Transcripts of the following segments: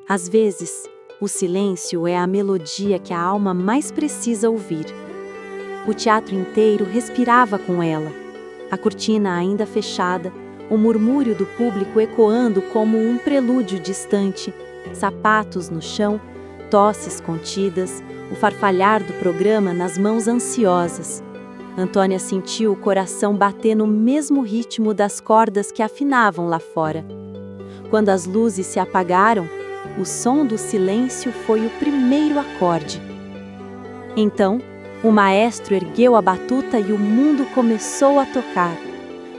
Às vezes, o silêncio é a melodia que a alma mais precisa ouvir. O teatro inteiro respirava com ela, a cortina ainda fechada, o murmúrio do público ecoando como um prelúdio distante, sapatos no chão, tosses contidas, o farfalhar do programa nas mãos ansiosas. Antônia sentiu o coração bater no mesmo ritmo das cordas que afinavam lá fora. Quando as luzes se apagaram, o som do silêncio foi o primeiro acorde. Então, o maestro ergueu a batuta e o mundo começou a tocar.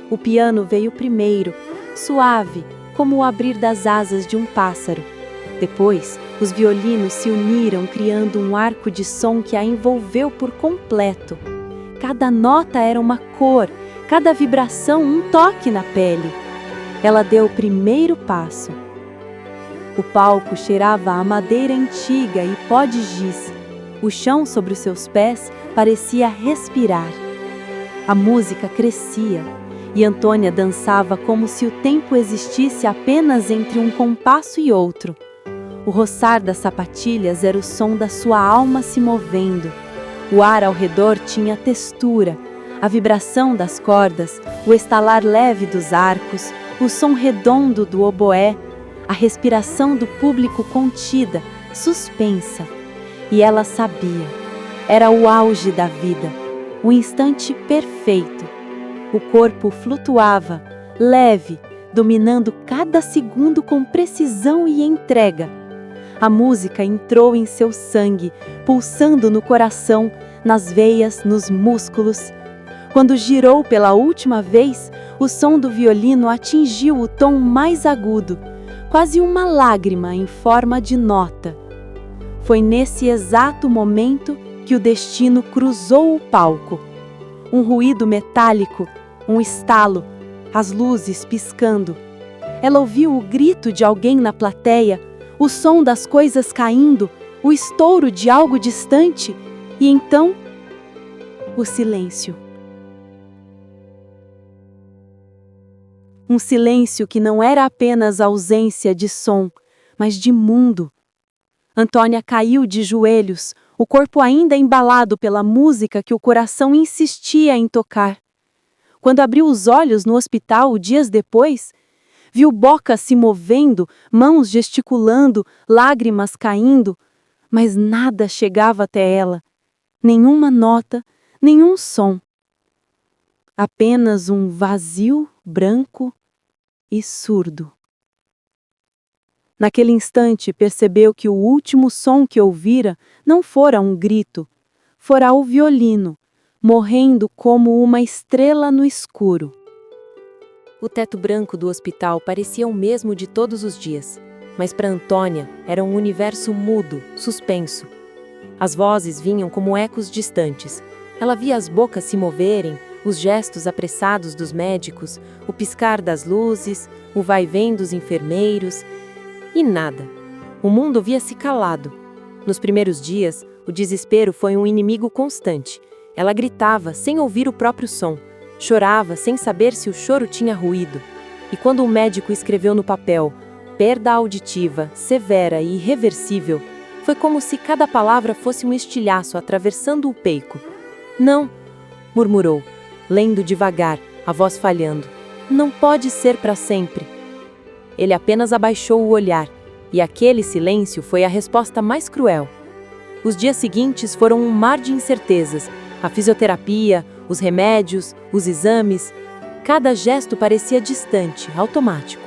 O piano veio primeiro, suave, como o abrir das asas de um pássaro. Depois, os violinos se uniram, criando um arco de som que a envolveu por completo. Cada nota era uma cor, cada vibração um toque na pele. Ela deu o primeiro passo. O palco cheirava a madeira antiga e pó de giz. O chão sobre os seus pés parecia respirar. A música crescia e Antônia dançava como se o tempo existisse apenas entre um compasso e outro. O roçar das sapatilhas era o som da sua alma se movendo. O ar ao redor tinha textura, a vibração das cordas, o estalar leve dos arcos, o som redondo do oboé, a respiração do público contida, suspensa. E ela sabia, era o auge da vida, o instante perfeito. O corpo flutuava, leve, dominando cada segundo com precisão e entrega. A música entrou em seu sangue, pulsando no coração, nas veias, nos músculos. Quando girou pela última vez, o som do violino atingiu o tom mais agudo, quase uma lágrima em forma de nota. Foi nesse exato momento que o destino cruzou o palco. Um ruído metálico, um estalo, as luzes piscando. Ela ouviu o grito de alguém na plateia, o som das coisas caindo, o estouro de algo distante, e então, o silêncio. Um silêncio que não era apenas ausência de som, mas de mundo. Antônia caiu de joelhos, o corpo ainda embalado pela música que o coração insistia em tocar. Quando abriu os olhos no hospital dias depois, viu Boca se movendo, mãos gesticulando, lágrimas caindo, mas nada chegava até ela, nenhuma nota, nenhum som. Apenas um vazio branco e surdo. Naquele instante percebeu que o último som que ouvira não fora um grito, fora o violino, morrendo como uma estrela no escuro. O teto branco do hospital parecia o mesmo de todos os dias, mas para Antônia era um universo mudo, suspenso. As vozes vinham como ecos distantes. Ela via as bocas se moverem, os gestos apressados dos médicos, o piscar das luzes, o vai-vem dos enfermeiros, e nada. O mundo via-se calado. Nos primeiros dias, o desespero foi um inimigo constante. Ela gritava sem ouvir o próprio som. Chorava sem saber se o choro tinha ruído. E quando o médico escreveu no papel perda auditiva, severa e irreversível, foi como se cada palavra fosse um estilhaço atravessando o peito. Não, murmurou, lendo devagar, a voz falhando. Não pode ser para sempre. Ele apenas abaixou o olhar, e aquele silêncio foi a resposta mais cruel. Os dias seguintes foram um mar de incertezas. A fisioterapia, os remédios, os exames. Cada gesto parecia distante, automático.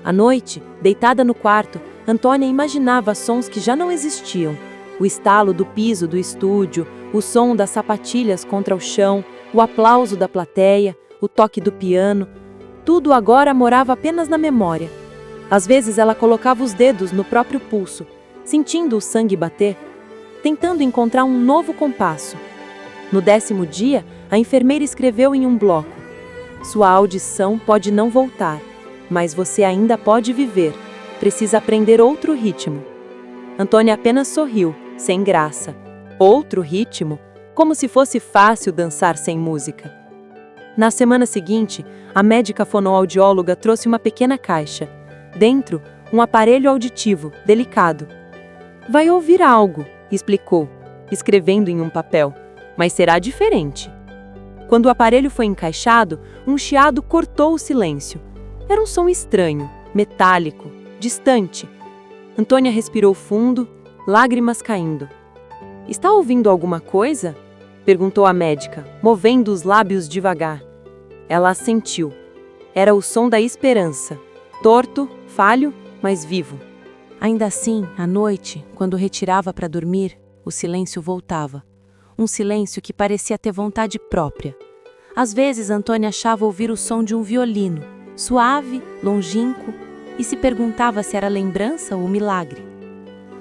À noite, deitada no quarto, Antônia imaginava sons que já não existiam. O estalo do piso do estúdio, o som das sapatilhas contra o chão, o aplauso da plateia, o toque do piano. Tudo agora morava apenas na memória. Às vezes ela colocava os dedos no próprio pulso, sentindo o sangue bater, tentando encontrar um novo compasso. No 10º dia, a enfermeira escreveu em um bloco: sua audição pode não voltar, mas você ainda pode viver. Precisa aprender outro ritmo. Antônia apenas sorriu, sem graça. Outro ritmo? Como se fosse fácil dançar sem música. Na semana seguinte, a médica fonoaudióloga trouxe uma pequena caixa. Dentro, um aparelho auditivo, delicado. Vai ouvir algo, explicou, escrevendo em um papel, mas será diferente. Quando o aparelho foi encaixado, um chiado cortou o silêncio. Era um som estranho, metálico, distante. Antônia respirou fundo, lágrimas caindo. Está ouvindo alguma coisa? Perguntou a médica, movendo os lábios devagar. Ela assentiu. Era o som da esperança. Torto, falho, mas vivo. Ainda assim, à noite, quando retirava para dormir, o silêncio voltava. Um silêncio que parecia ter vontade própria. Às vezes, Antônia achava ouvir o som de um violino, suave, longínquo, e se perguntava se era lembrança ou milagre.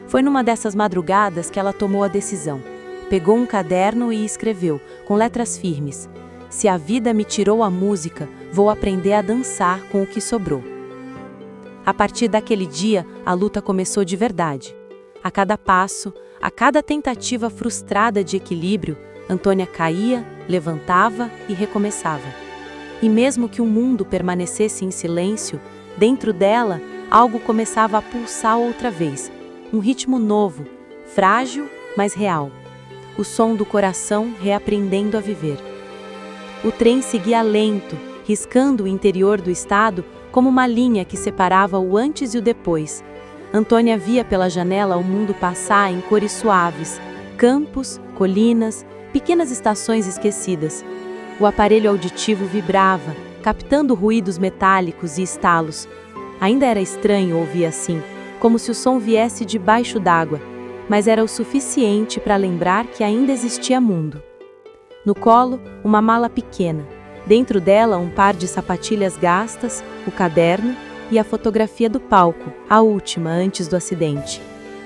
Foi numa dessas madrugadas que ela tomou a decisão. Pegou um caderno e escreveu, com letras firmes: "Se a vida me tirou a música, vou aprender a dançar com o que sobrou." A partir daquele dia, a luta começou de verdade. A cada passo, a cada tentativa frustrada de equilíbrio, Antônia caía, levantava e recomeçava. E mesmo que o mundo permanecesse em silêncio, dentro dela, algo começava a pulsar outra vez. Um ritmo novo, frágil, mas real. O som do coração reaprendendo a viver. O trem seguia lento, riscando o interior do estado como uma linha que separava o antes e o depois. Antônia via pela janela o mundo passar em cores suaves, campos, colinas, pequenas estações esquecidas. O aparelho auditivo vibrava, captando ruídos metálicos e estalos. Ainda era estranho ouvir assim, como se o som viesse debaixo d'água, mas era o suficiente para lembrar que ainda existia mundo. No colo, uma mala pequena. Dentro dela, um par de sapatilhas gastas, o caderno e a fotografia do palco, a última antes do acidente.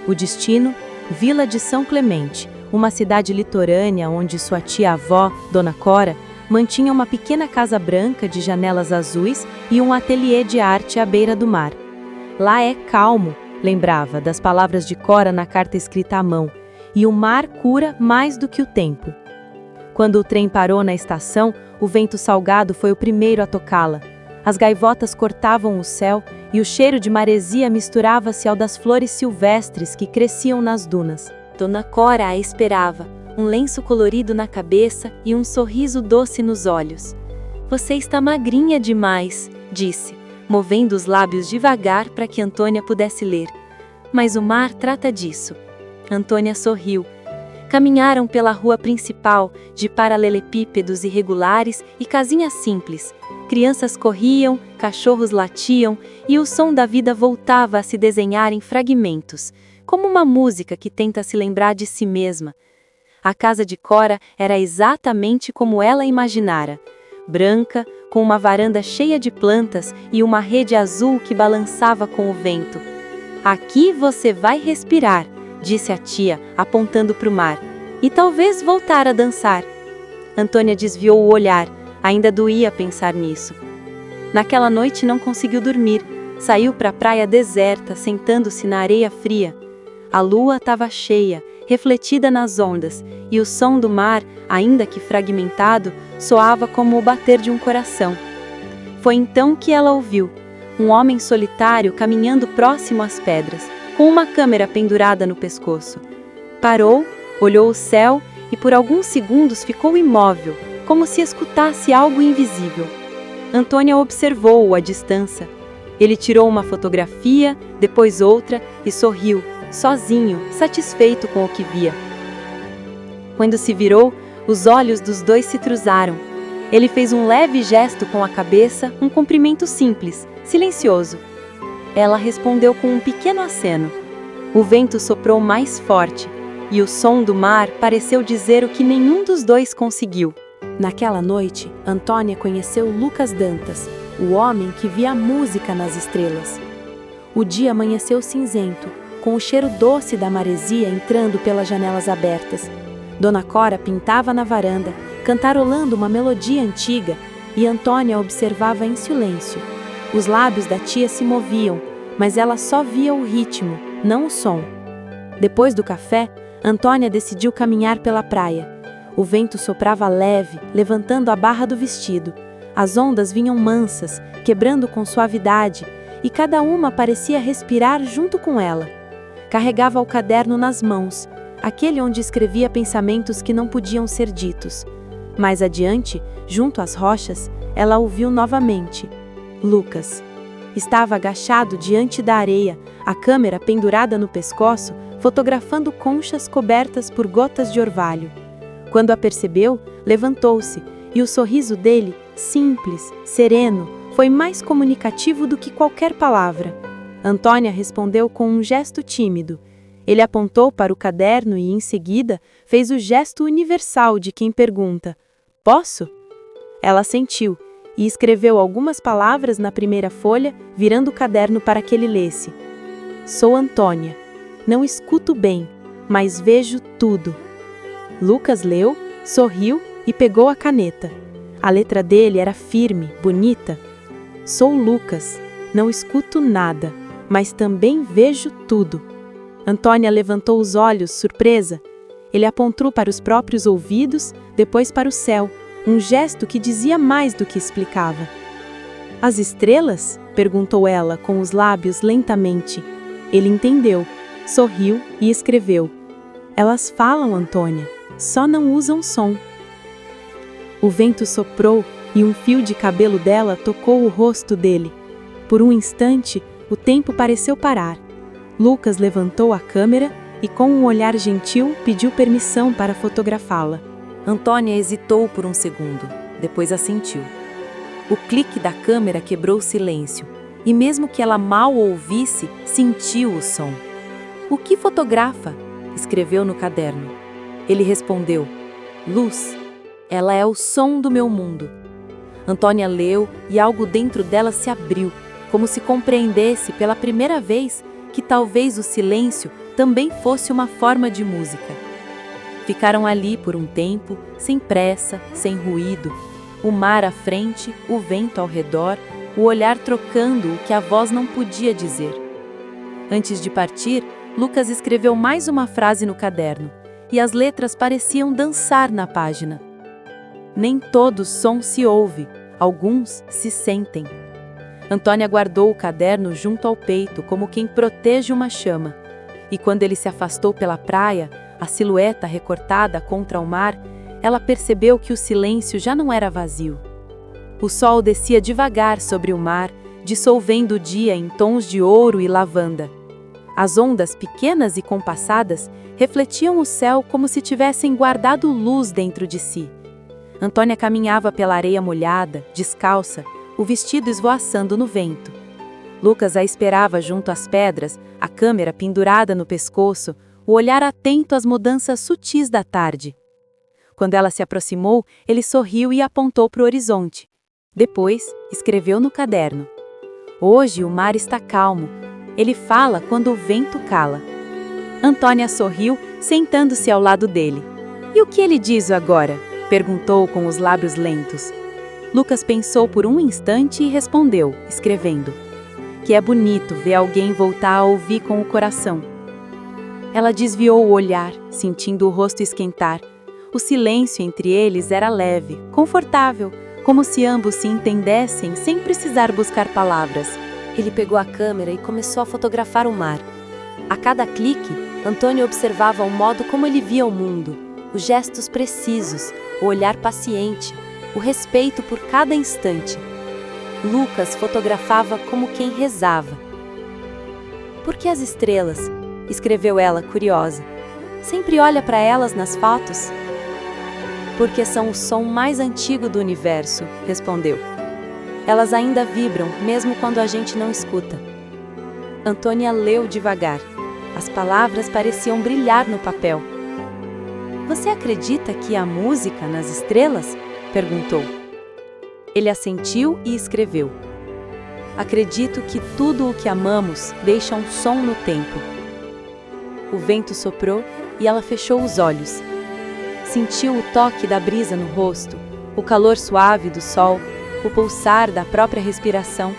O destino, Vila de São Clemente, uma cidade litorânea onde sua tia-avó, Dona Cora, mantinha uma pequena casa branca de janelas azuis e um ateliê de arte à beira do mar. Lá é calmo, lembrava das palavras de Cora na carta escrita à mão, e o mar cura mais do que o tempo. Quando o trem parou na estação, o vento salgado foi o primeiro a tocá-la. As gaivotas cortavam o céu e o cheiro de maresia misturava-se ao das flores silvestres que cresciam nas dunas. Dona Cora a esperava, um lenço colorido na cabeça e um sorriso doce nos olhos. "Você está magrinha demais", disse, movendo os lábios devagar para que Antônia pudesse ler. "Mas o mar trata disso." Antônia sorriu. Caminharam pela rua principal, de paralelepípedos irregulares e casinhas simples. Crianças corriam, cachorros latiam e o som da vida voltava a se desenhar em fragmentos, como uma música que tenta se lembrar de si mesma. A casa de Cora era exatamente como ela imaginara, branca, com uma varanda cheia de plantas e uma rede azul que balançava com o vento. "Aqui você vai respirar", disse a tia, apontando para o mar, "e talvez voltar a dançar." Antônia desviou o olhar, ainda doía pensar nisso. Naquela noite não conseguiu dormir, saiu para a praia deserta, sentando-se na areia fria. A lua estava cheia, refletida nas ondas, e o som do mar, ainda que fragmentado, soava como o bater de um coração. Foi então que ela ouviu um homem solitário caminhando próximo às pedras, com uma câmera pendurada no pescoço. Parou, olhou o céu e por alguns segundos ficou imóvel, como se escutasse algo invisível. Antônia observou-o à distância. Ele tirou uma fotografia, depois outra, e sorriu, sozinho, satisfeito com o que via. Quando se virou, os olhos dos dois se cruzaram. Ele fez um leve gesto com a cabeça, um cumprimento simples, silencioso. Ela respondeu com um pequeno aceno. O vento soprou mais forte, e o som do mar pareceu dizer o que nenhum dos dois conseguiu. Naquela noite, Antônia conheceu Lucas Dantas, o homem que via a música nas estrelas. O dia amanheceu cinzento, com o cheiro doce da maresia entrando pelas janelas abertas. Dona Cora pintava na varanda, cantarolando uma melodia antiga, e Antônia observava em silêncio. Os lábios da tia se moviam, mas ela só via o ritmo, não o som. Depois do café, Antônia decidiu caminhar pela praia. O vento soprava leve, levantando a barra do vestido. As ondas vinham mansas, quebrando com suavidade, e cada uma parecia respirar junto com ela. Carregava o caderno nas mãos, aquele onde escrevia pensamentos que não podiam ser ditos. Mais adiante, junto às rochas, ela ouviu novamente. Lucas. Estava agachado diante da areia, a câmera pendurada no pescoço, fotografando conchas cobertas por gotas de orvalho. Quando a percebeu, levantou-se, e o sorriso dele, simples, sereno, foi mais comunicativo do que qualquer palavra. Antônia respondeu com um gesto tímido. Ele apontou para o caderno e, em seguida, fez o gesto universal de quem pergunta: "Posso?" Ela assentiu e escreveu algumas palavras na primeira folha, virando o caderno para que ele lesse. "Sou Antônia. Não escuto bem, mas vejo tudo." Lucas leu, sorriu e pegou a caneta. A letra dele era firme, bonita. "Sou Lucas. Não escuto nada, mas também vejo tudo." Antônia levantou os olhos, surpresa. Ele apontou para os próprios ouvidos, depois para o céu, um gesto que dizia mais do que explicava. "As estrelas?" perguntou ela, com os lábios lentamente. Ele entendeu, sorriu e escreveu: "Elas falam, Antônia, só não usam som." O vento soprou e um fio de cabelo dela tocou o rosto dele. Por um instante, o tempo pareceu parar. Lucas levantou a câmera e, com um olhar gentil, pediu permissão para fotografá-la. Antônia hesitou por um segundo, depois assentiu. O clique da câmera quebrou o silêncio, e mesmo que ela mal ouvisse, sentiu o som. "O que fotografa?" escreveu no caderno. Ele respondeu: "Luz. Ela é o som do meu mundo." Antônia leu e algo dentro dela se abriu, como se compreendesse pela primeira vez que talvez o silêncio também fosse uma forma de música. Ficaram ali por um tempo, sem pressa, sem ruído. O mar à frente, o vento ao redor, o olhar trocando o que a voz não podia dizer. Antes de partir, Lucas escreveu mais uma frase no caderno, e as letras pareciam dançar na página. "Nem todo som se ouve, alguns se sentem." Antônia guardou o caderno junto ao peito, como quem protege uma chama. E quando ele se afastou pela praia, a silhueta recortada contra o mar, ela percebeu que o silêncio já não era vazio. O sol descia devagar sobre o mar, dissolvendo o dia em tons de ouro e lavanda. As ondas, pequenas e compassadas, refletiam o céu como se tivessem guardado luz dentro de si. Antônia caminhava pela areia molhada, descalça, o vestido esvoaçando no vento. Lucas a esperava junto às pedras, a câmera pendurada no pescoço, o olhar atento às mudanças sutis da tarde. Quando ela se aproximou, ele sorriu e apontou para o horizonte. Depois, escreveu no caderno: "Hoje o mar está calmo. Ele fala quando o vento cala." Antônia sorriu, sentando-se ao lado dele. "E o que ele diz agora?" perguntou com os lábios lentos. Lucas pensou por um instante e respondeu, escrevendo: "Que é bonito ver alguém voltar a ouvir com o coração." Ela desviou o olhar, sentindo o rosto esquentar. O silêncio entre eles era leve, confortável, como se ambos se entendessem sem precisar buscar palavras. Ele pegou a câmera e começou a fotografar o mar. A cada clique, Antônio observava o modo como ele via o mundo, os gestos precisos, o olhar paciente, o respeito por cada instante. Lucas fotografava como quem rezava. "Por que as estrelas?" escreveu ela, curiosa. "Sempre olha para elas nas fotos?" "Porque são o som mais antigo do universo", respondeu. "Elas ainda vibram, mesmo quando a gente não escuta." Antônia leu devagar. As palavras pareciam brilhar no papel. "Você acredita que há música nas estrelas?" perguntou. Ele assentiu e escreveu: "Acredito que tudo o que amamos deixa um som no tempo." O vento soprou e ela fechou os olhos. Sentiu o toque da brisa no rosto, o calor suave do sol, o pulsar da própria respiração.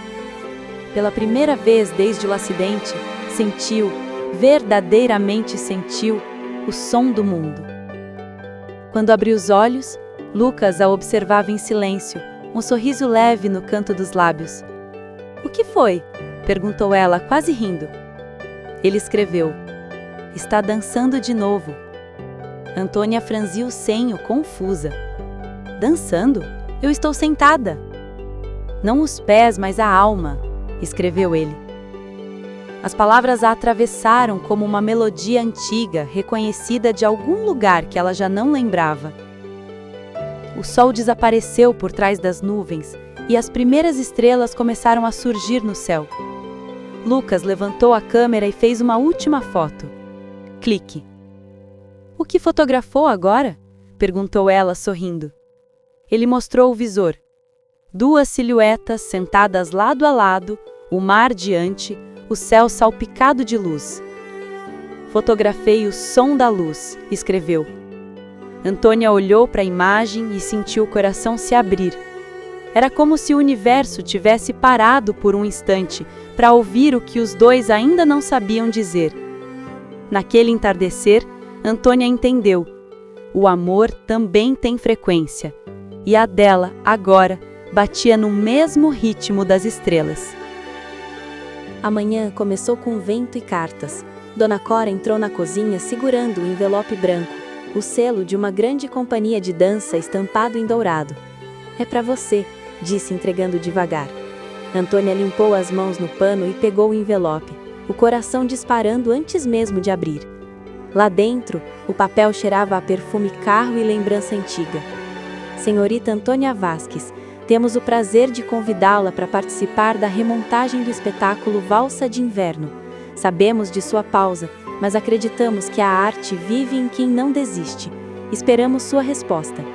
Pela primeira vez desde o acidente, sentiu, verdadeiramente sentiu, o som do mundo. Quando abriu os olhos, Lucas a observava em silêncio, um sorriso leve no canto dos lábios. "O que foi?" Perguntou ela, quase rindo. Ele escreveu: Está dançando de novo. Antônia franziu o senho, confusa. Dançando? Eu estou sentada. Não os pés, mas a alma, escreveu ele. As palavras a atravessaram como uma melodia antiga, reconhecida de algum lugar que ela já não lembrava. O sol desapareceu por trás das nuvens e as primeiras estrelas começaram a surgir no céu. Lucas levantou a câmera e fez uma última foto. Clique. O que fotografou agora? Perguntou ela, sorrindo. Ele mostrou o visor. 2 silhuetas sentadas lado a lado, o mar diante, o céu salpicado de luz. Fotografei o som da luz, escreveu. Antônia olhou para a imagem e sentiu o coração se abrir. Era como se o universo tivesse parado por um instante para ouvir o que os dois ainda não sabiam dizer. Naquele entardecer, Antônia entendeu. O amor também tem frequência, e a dela, agora, batia no mesmo ritmo das estrelas. A manhã começou com vento e cartas. Dona Cora entrou na cozinha segurando o envelope branco, o selo de uma grande companhia de dança estampado em dourado. É para você, disse entregando devagar. Antônia limpou as mãos no pano e pegou o envelope, o coração disparando antes mesmo de abrir. Lá dentro, o papel cheirava a perfume carro e lembrança antiga. Senhorita Antônia Vasques, temos o prazer de convidá-la para participar da remontagem do espetáculo Valsa de Inverno. Sabemos de sua pausa, mas acreditamos que a arte vive em quem não desiste. Esperamos sua resposta.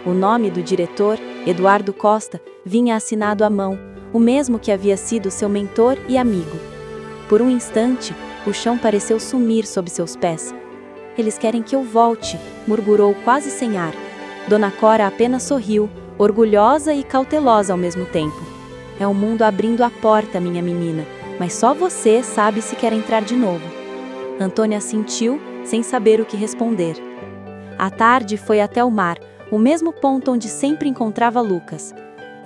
O nome do diretor, Eduardo Costa, vinha assinado à mão, o mesmo que havia sido seu mentor e amigo. Por um instante, o chão pareceu sumir sob seus pés. Eles querem que eu volte, murmurou quase sem ar. Dona Cora apenas sorriu, orgulhosa e cautelosa ao mesmo tempo. É o mundo abrindo a porta, minha menina, mas só você sabe se quer entrar de novo. Antônia assentiu, sem saber o que responder. À tarde foi até o mar, o mesmo ponto onde sempre encontrava Lucas.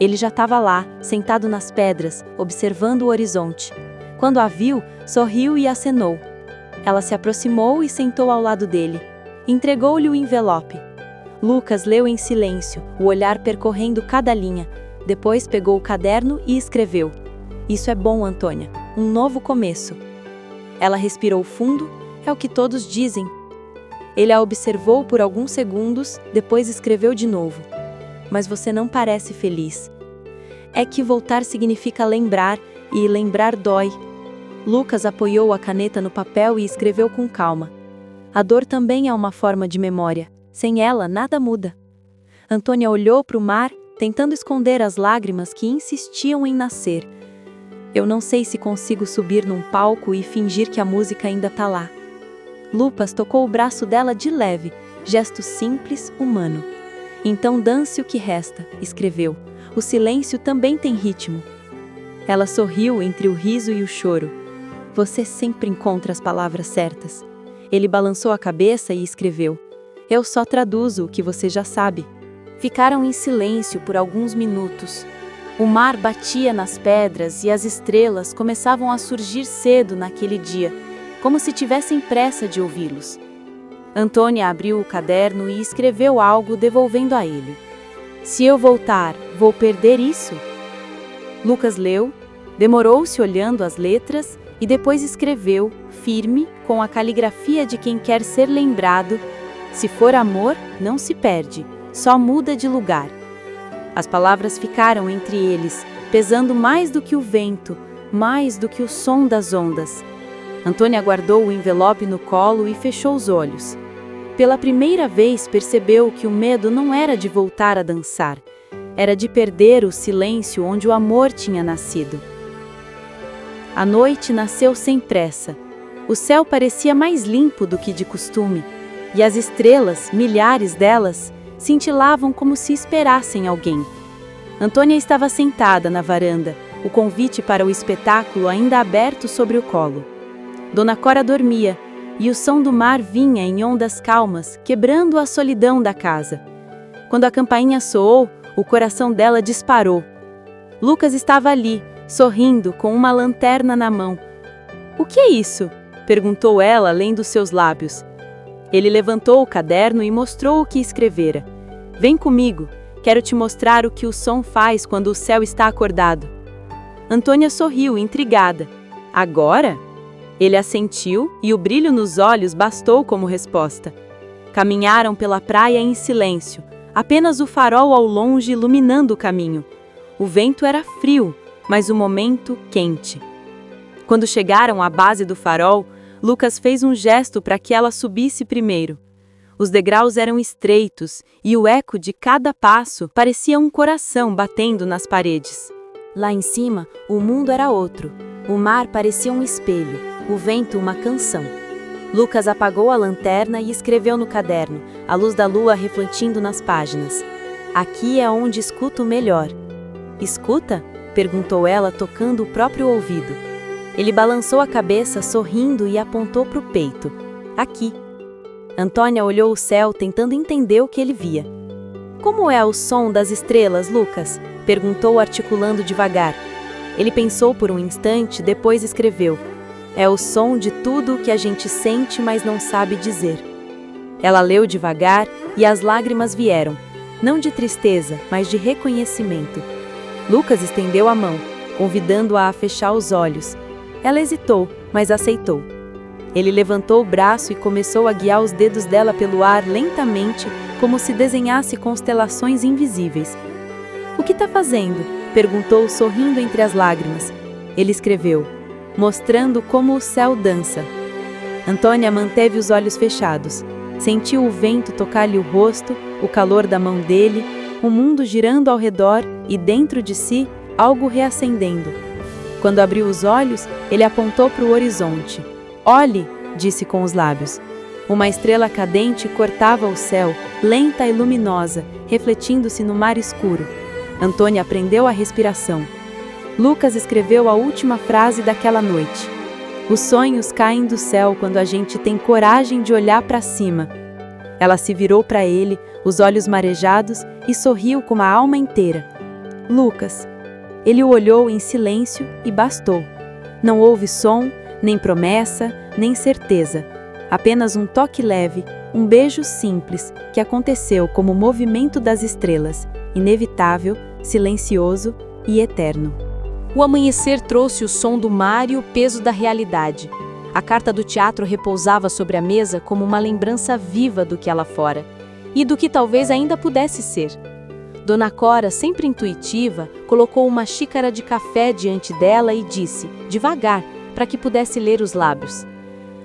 Ele já estava lá, sentado nas pedras, observando o horizonte. Quando a viu, sorriu e acenou. Ela se aproximou e sentou ao lado dele. Entregou-lhe o envelope. Lucas leu em silêncio, o olhar percorrendo cada linha. Depois pegou o caderno e escreveu: Isso é bom, Antônia. Um novo começo. Ela respirou fundo, é o que todos dizem. Ele a observou por alguns segundos, depois escreveu de novo. Mas você não parece feliz. É que voltar significa lembrar, e lembrar dói. Lucas apoiou a caneta no papel e escreveu com calma. A dor também é uma forma de memória. Sem ela, nada muda. Antônia olhou para o mar, tentando esconder as lágrimas que insistiam em nascer. Eu não sei se consigo subir num palco e fingir que a música ainda está lá. Lucas tocou o braço dela de leve, gesto simples, humano. Então dance o que resta, escreveu. O silêncio também tem ritmo. Ela sorriu entre o riso e o choro. Você sempre encontra as palavras certas. Ele balançou a cabeça e escreveu. Eu só traduzo o que você já sabe. Ficaram em silêncio por alguns minutos. O mar batia nas pedras e as estrelas começavam a surgir cedo naquele dia, como se tivessem pressa de ouvi-los. Antônia abriu o caderno e escreveu algo devolvendo a ele. Se eu voltar, vou perder isso? Lucas leu, demorou-se olhando as letras e depois escreveu, firme, com a caligrafia de quem quer ser lembrado: se for amor, não se perde, só muda de lugar. As palavras ficaram entre eles, pesando mais do que o vento, mais do que o som das ondas. Antônia guardou o envelope no colo e fechou os olhos. Pela primeira vez percebeu que o medo não era de voltar a dançar, era de perder o silêncio onde o amor tinha nascido. A noite nasceu sem pressa. O céu parecia mais limpo do que de costume, e as estrelas, milhares delas, cintilavam como se esperassem alguém. Antônia estava sentada na varanda, o convite para o espetáculo ainda aberto sobre o colo. Dona Cora dormia, e o som do mar vinha em ondas calmas, quebrando a solidão da casa. Quando a campainha soou, o coração dela disparou. Lucas estava ali, sorrindo com uma lanterna na mão. "O que é isso?" perguntou ela, lendo seus lábios. Ele levantou o caderno e mostrou o que escrevera. "Vem comigo, quero te mostrar o que o som faz quando o céu está acordado." Antônia sorriu, intrigada. "Agora?" Ele assentiu e o brilho nos olhos bastou como resposta. Caminharam pela praia em silêncio, apenas o farol ao longe iluminando o caminho. O vento era frio, mas o momento quente. Quando chegaram à base do farol, Lucas fez um gesto para que ela subisse primeiro. Os degraus eram estreitos e o eco de cada passo parecia um coração batendo nas paredes. Lá em cima, o mundo era outro. O mar parecia um espelho, o vento uma canção. Lucas apagou a lanterna e escreveu no caderno, a luz da lua refletindo nas páginas. "Aqui é onde escuto melhor." "Escuta?" perguntou ela, tocando o próprio ouvido. Ele balançou a cabeça, sorrindo, e apontou para o peito. "Aqui." Antônia olhou o céu, tentando entender o que ele via. "Como é o som das estrelas, Lucas?" perguntou, articulando devagar. Ele pensou por um instante, depois escreveu: "É o som de tudo o que a gente sente, mas não sabe dizer." Ela leu devagar e as lágrimas vieram, não de tristeza, mas de reconhecimento. Lucas estendeu a mão, convidando-a a fechar os olhos. Ela hesitou, mas aceitou. Ele levantou o braço e começou a guiar os dedos dela pelo ar lentamente, como se desenhasse constelações invisíveis. "O que está fazendo?" perguntou, sorrindo entre as lágrimas. Ele escreveu: "Mostrando como o céu dança." Antônia manteve os olhos fechados. Sentiu o vento tocar-lhe o rosto, o calor da mão dele, o mundo girando ao redor e, dentro de si, algo reacendendo. Quando abriu os olhos, ele apontou para o horizonte. "Olhe!" disse com os lábios. Uma estrela cadente cortava o céu, lenta e luminosa, refletindo-se no mar escuro. Antônia prendeu a respiração. Lucas escreveu a última frase daquela noite. "Os sonhos caem do céu quando a gente tem coragem de olhar para cima." Ela se virou para ele, os olhos marejados, e sorriu com a alma inteira. "Lucas." Ele o olhou em silêncio e bastou. Não houve som, nem promessa, nem certeza. Apenas um toque leve, um beijo simples, que aconteceu como o movimento das estrelas, inevitável, silencioso e eterno. O amanhecer trouxe o som do mar e o peso da realidade. A carta do teatro repousava sobre a mesa como uma lembrança viva do que ela fora, e do que talvez ainda pudesse ser. Dona Cora, sempre intuitiva, colocou uma xícara de café diante dela e disse, devagar, para que pudesse ler os lábios: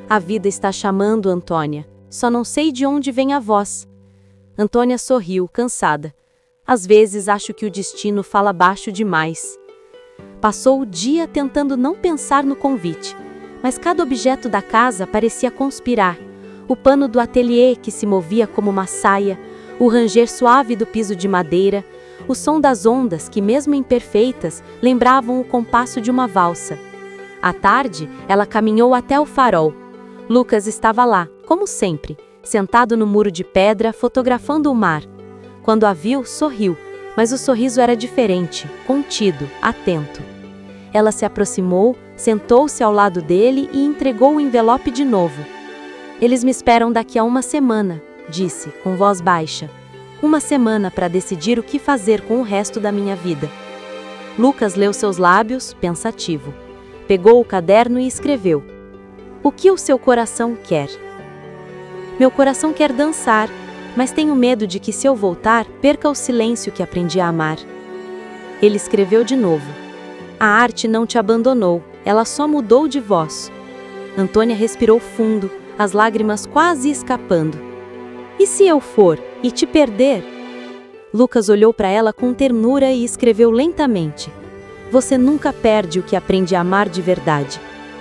"A vida está chamando, Antônia. Só não sei de onde vem a voz." Antônia sorriu, cansada. "Às vezes acho que o destino fala baixo demais." Passou o dia tentando não pensar no convite, mas cada objeto da casa parecia conspirar. O pano do ateliê que se movia como uma saia, o ranger suave do piso de madeira, o som das ondas que, mesmo imperfeitas, lembravam o compasso de uma valsa. À tarde, ela caminhou até o farol. Lucas estava lá, como sempre, sentado no muro de pedra, fotografando o mar. Quando a viu, sorriu, mas o sorriso era diferente, contido, atento. Ela se aproximou, sentou-se ao lado dele e entregou o envelope de novo. "Eles me esperam daqui a uma semana", disse, com voz baixa. "Uma semana para decidir o que fazer com o resto da minha vida." Lucas leu seus lábios, pensativo. Pegou o caderno e escreveu: "O que o seu coração quer?" "Meu coração quer dançar, mas tenho medo de que, se eu voltar, perca o silêncio que aprendi a amar." Ele escreveu de novo: "A arte não te abandonou, ela só mudou de voz." Antônia respirou fundo, as lágrimas quase escapando. "E se eu for e te perder?" Lucas olhou para ela com ternura e escreveu lentamente: "Você nunca perde o que aprende a amar de verdade.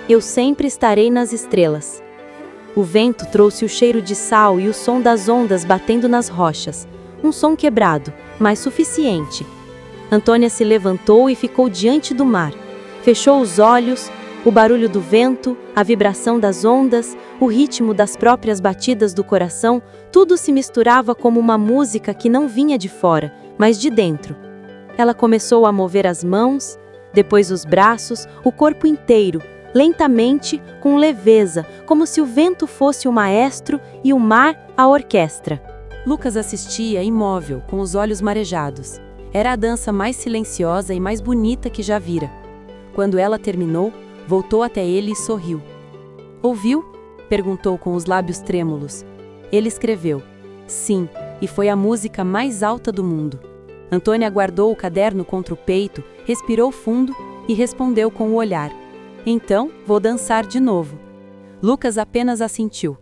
Eu sempre estarei nas estrelas." O vento trouxe o cheiro de sal e o som das ondas batendo nas rochas. Um som quebrado, mas suficiente. Antônia se levantou e ficou diante do mar. Fechou os olhos. O barulho do vento, a vibração das ondas, o ritmo das próprias batidas do coração, tudo se misturava como uma música que não vinha de fora, mas de dentro. Ela começou a mover as mãos, depois os braços, o corpo inteiro, lentamente, com leveza, como se o vento fosse o maestro e o mar a orquestra. Lucas assistia imóvel, com os olhos marejados. Era a dança mais silenciosa e mais bonita que já vira. Quando ela terminou, voltou até ele e sorriu. "Ouviu?" perguntou com os lábios trêmulos. Ele escreveu: "Sim", e foi a música mais alta do mundo. Antônia guardou o caderno contra o peito, respirou fundo e respondeu com o olhar: "Então, vou dançar de novo." Lucas apenas assentiu.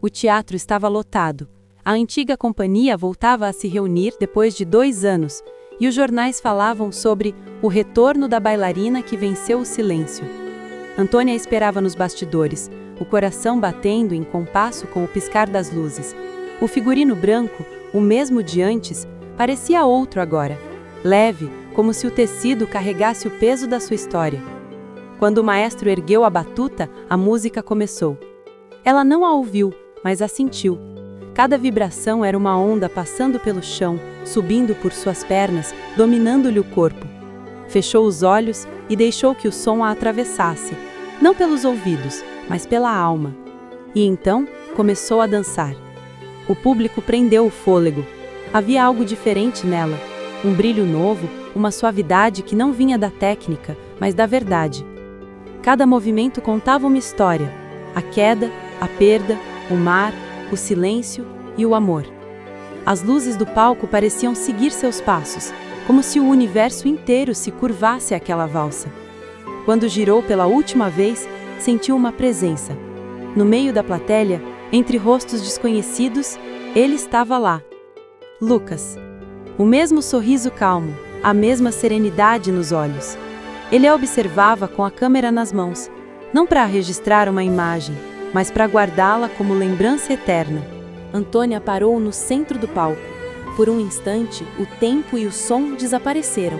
O teatro estava lotado. A antiga companhia voltava a se reunir depois de 2 anos, e os jornais falavam sobre o retorno da bailarina que venceu o silêncio. Antônia esperava nos bastidores, o coração batendo em compasso com o piscar das luzes. O figurino branco, o mesmo de antes, parecia outro agora, leve, como se o tecido carregasse o peso da sua história. Quando o maestro ergueu a batuta, a música começou. Ela não a ouviu, mas a sentiu. Cada vibração era uma onda passando pelo chão, subindo por suas pernas, dominando-lhe o corpo. Fechou os olhos e deixou que o som a atravessasse, não pelos ouvidos, mas pela alma. E então começou a dançar. O público prendeu o fôlego. Havia algo diferente nela, um brilho novo, uma suavidade que não vinha da técnica, mas da verdade. Cada movimento contava uma história: a queda, a perda, o mar, o silêncio e o amor. As luzes do palco pareciam seguir seus passos, como se o universo inteiro se curvasse àquela valsa. Quando girou pela última vez, sentiu uma presença. No meio da plateia, entre rostos desconhecidos, ele estava lá. Lucas. O mesmo sorriso calmo, a mesma serenidade nos olhos. Ele a observava com a câmera nas mãos, não para registrar uma imagem, mas para guardá-la como lembrança eterna. Antônia parou no centro do palco. Por um instante, o tempo e o som desapareceram.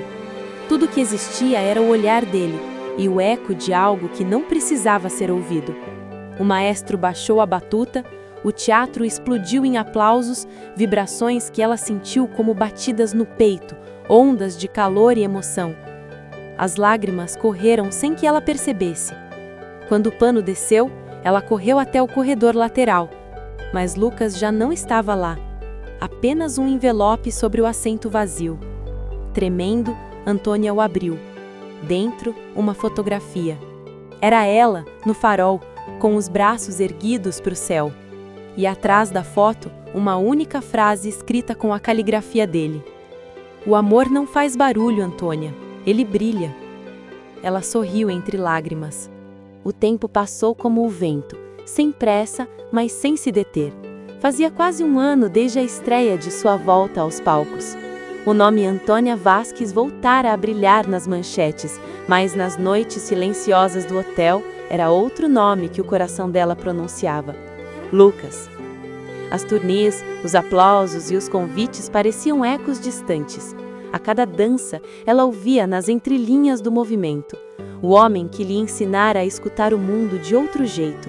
Tudo que existia era o olhar dele e o eco de algo que não precisava ser ouvido. O maestro baixou a batuta, o teatro explodiu em aplausos, vibrações que ela sentiu como batidas no peito, ondas de calor e emoção. As lágrimas correram sem que ela percebesse. Quando o pano desceu, ela correu até o corredor lateral, mas Lucas já não estava lá. Apenas um envelope sobre o assento vazio. Tremendo, Antônia o abriu. Dentro, uma fotografia. Era ela, no farol, com os braços erguidos para o céu. E atrás da foto, uma única frase escrita com a caligrafia dele: "O amor não faz barulho, Antônia. Ele brilha." Ela sorriu entre lágrimas. O tempo passou como o vento, sem pressa, mas sem se deter. Fazia quase 1 ano desde a estreia de sua volta aos palcos. O nome Antônia Vasquez voltara a brilhar nas manchetes, mas nas noites silenciosas do hotel era outro nome que o coração dela pronunciava: Lucas. As turnês, os aplausos e os convites pareciam ecos distantes. A cada dança, ela ouvia nas entrelinhas do movimento o homem que lhe ensinara a escutar o mundo de outro jeito.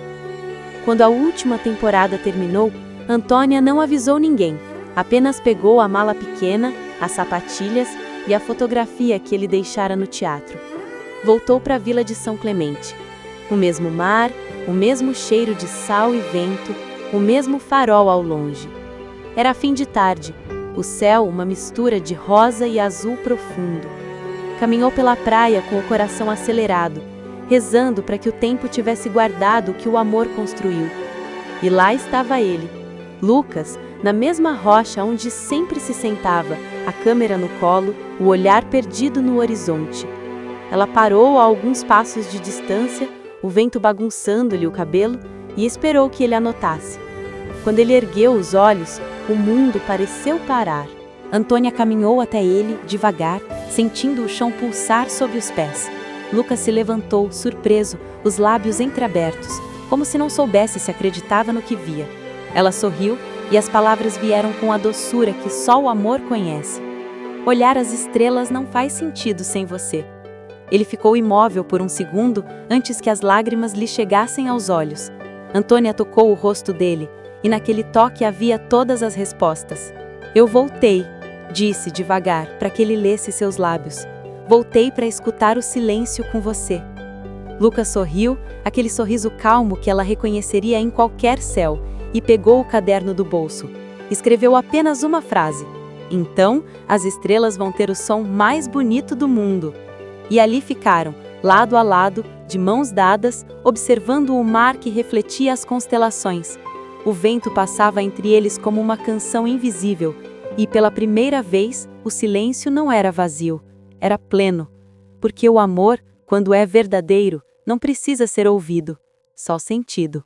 Quando a última temporada terminou, Antônia não avisou ninguém, apenas pegou a mala pequena, as sapatilhas e a fotografia que ele deixara no teatro. Voltou para a Vila de São Clemente. O mesmo mar, o mesmo cheiro de sal e vento, o mesmo farol ao longe. Era fim de tarde, o céu uma mistura de rosa e azul profundo. Caminhou pela praia com o coração acelerado, rezando para que o tempo tivesse guardado o que o amor construiu. E lá estava ele, Lucas, na mesma rocha onde sempre se sentava, a câmera no colo, o olhar perdido no horizonte. Ela parou a alguns passos de distância, o vento bagunçando-lhe o cabelo, e esperou que ele a notasse. Quando ele ergueu os olhos, o mundo pareceu parar. Antônia caminhou até ele, devagar, sentindo o chão pulsar sob os pés. Lucas se levantou, surpreso, os lábios entreabertos, como se não soubesse se acreditava no que via. Ela sorriu e as palavras vieram com a doçura que só o amor conhece. Olhar as estrelas não faz sentido sem você. Ele ficou imóvel por um segundo antes que as lágrimas lhe chegassem aos olhos. Antônia tocou o rosto dele, e naquele toque havia todas as respostas. Eu voltei, disse devagar, para que ele lesse seus lábios. Voltei para escutar o silêncio com você. Lucas sorriu, aquele sorriso calmo que ela reconheceria em qualquer céu, e pegou o caderno do bolso. Escreveu apenas uma frase: "Então, as estrelas vão ter o som mais bonito do mundo." E ali ficaram, lado a lado, de mãos dadas, observando o mar que refletia as constelações. O vento passava entre eles como uma canção invisível, e pela primeira vez o silêncio não era vazio, era pleno. Porque o amor, quando é verdadeiro, não precisa ser ouvido, só sentido.